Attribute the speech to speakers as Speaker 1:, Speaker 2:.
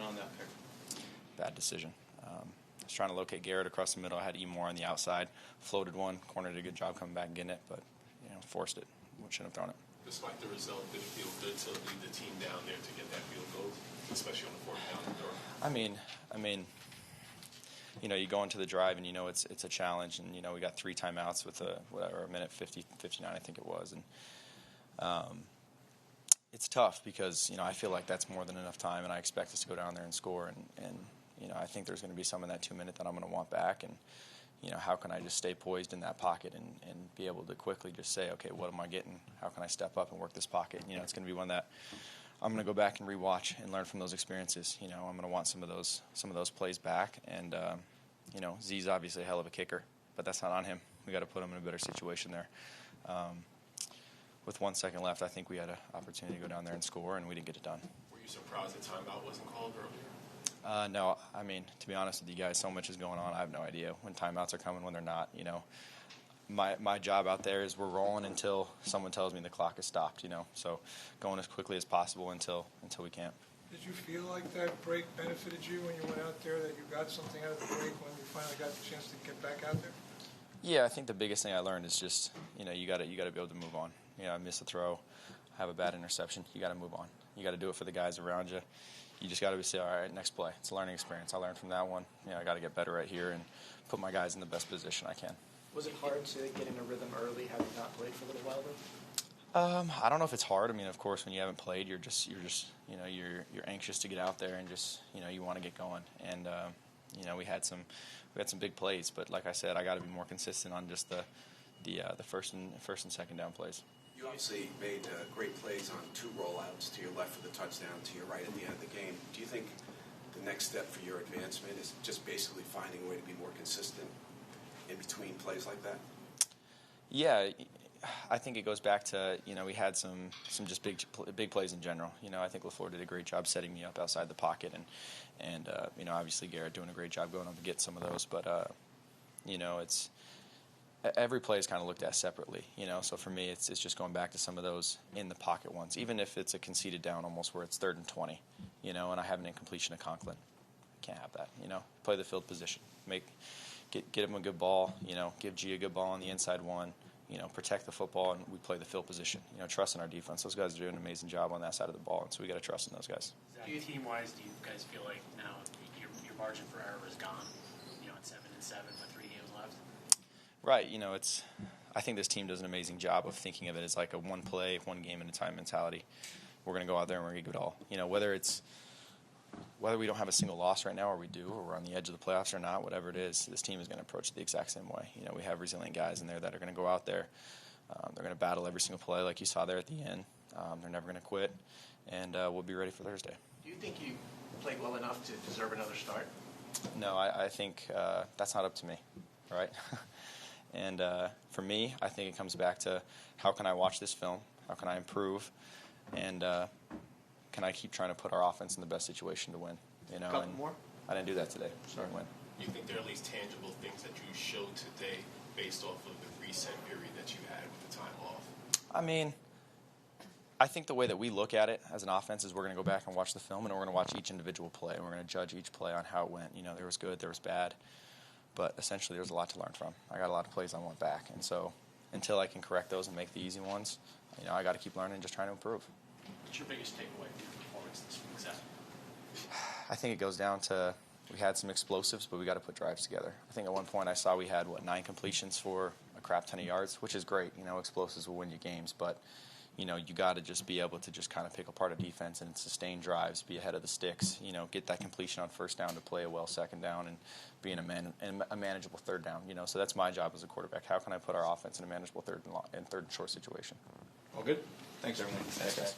Speaker 1: on that pick?
Speaker 2: Bad decision. I was trying to locate Garrett across the middle. I had Emore on the outside. Floated one. Corner did a good job coming back and getting it, but forced it. Shouldn't have thrown it.
Speaker 3: Despite the result, did it feel good to lead the team down there to get that field goal, especially on the fourth down and door?
Speaker 2: I mean, you go into the drive and it's a challenge, and we got 3 timeouts with a minute 50, 59, I think it was, and it's tough because I feel like that's more than enough time, and I expect us to go down there and score, and I think there's going to be some in that 2 minute that I'm going to want back, and how can I just stay poised in that pocket and be able to quickly just say, okay, what am I getting? How can I step up and work this pocket? It's going to be one that I'm going to go back and rewatch and learn from those experiences. I'm going to want some of those plays back. And Z's obviously a hell of a kicker, but that's not on him. We got to put him in a better situation there. With 1 second left, I think we had an opportunity to go down there and score, and we didn't get it done.
Speaker 3: Were you surprised the timeout wasn't called earlier?
Speaker 2: No, I mean, to be honest with you guys, so much is going on. I have no idea when timeouts are coming, when they're not. My job out there is we're rolling until someone tells me the clock is stopped. So going as quickly as possible until we can't.
Speaker 4: Did you feel like that break benefited you when you went out there? That you got something out of the break when you finally got the chance to get back out there?
Speaker 2: Yeah, I think the biggest thing I learned is just you got to be able to move on. I miss a throw, have a bad interception. You got to move on. You got to do it for the guys around you. You just got to say, all right, next play. It's a learning experience. I learned from that one. I got to get better right here and put my guys in the best position I can.
Speaker 5: Was it hard to get in a rhythm early, having not played for a little while though?
Speaker 2: I don't know if it's hard. I mean, of course, when you haven't played, you're anxious to get out there and just you want to get going. And we had some big plays, but like I said, I got to be more consistent on just the first and second down plays.
Speaker 6: You obviously made great plays on 2 rollouts, to your left for the touchdown, to your right at the end of the game. Do you think the next step for your advancement is just basically finding a way to be more consistent in between plays like that?
Speaker 2: Yeah, I think it goes back to, we had some just big plays in general. I think LaFleur did a great job setting me up outside the pocket, and obviously Garrett doing a great job going up to get some of those. But, it's every play is kind of looked at separately, So for me, it's just going back to some of those in the pocket ones, even if it's a conceded down almost where it's 3rd and 20, and I have an incompletion of Conklin. I can't have that, Play the field position, get him a good ball, give G a good ball on the inside one, protect the football, and we play the field position. Trust in our defense. Those guys are doing an amazing job on that side of the ball, and so we got to trust in those guys.
Speaker 1: Team-wise, do you guys feel like now your margin for error is gone? At 7-7 with 3 games left.
Speaker 2: Right. I think this team does an amazing job of thinking of it as like a one play, one game at a time mentality. We're going to go out there and we're going to give it all. Whether we don't have a single loss right now, or we do, or we're on the edge of the playoffs or not, whatever it is, this team is going to approach it the exact same way. We have resilient guys in there that are going to go out there. They're going to battle every single play like you saw there at the end. They're never going to quit, and we'll be ready for Thursday.
Speaker 5: Do you think you played well enough to deserve another start?
Speaker 2: No, I think that's not up to me, right? And for me, I think it comes back to how can I watch this film? How can I improve? And can I keep trying to put our offense in the best situation to win?
Speaker 5: A couple more?
Speaker 2: I didn't do that today. So I win.
Speaker 3: You think there are at least tangible things that you showed today based off of the reset period that you had with the time off?
Speaker 2: I mean, I think the way that we look at it as an offense is we're going to go back and watch the film, and we're going to watch each individual play, and we're going to judge each play on how it went. There was good, there was bad. But essentially, there's a lot to learn from. I got a lot of plays I want back. And so until I can correct those and make the easy ones, I got to keep learning and just trying to improve.
Speaker 1: What's your biggest takeaway from your performance this week, Zach?
Speaker 2: I think it goes down to we had some explosives, but we got to put drives together. I think at one point I saw we had, 9 completions for a crap ton of yards, which is great. Explosives will win you games. But, you got to just be able to just kind of pick apart a defense and sustain drives, be ahead of the sticks, get that completion on first down to play a well second down and be in a manageable third down. So that's my job as a quarterback. How can I put our offense in a manageable third and short situation?
Speaker 7: All good. Thanks, everyone.
Speaker 2: Thanks, guys.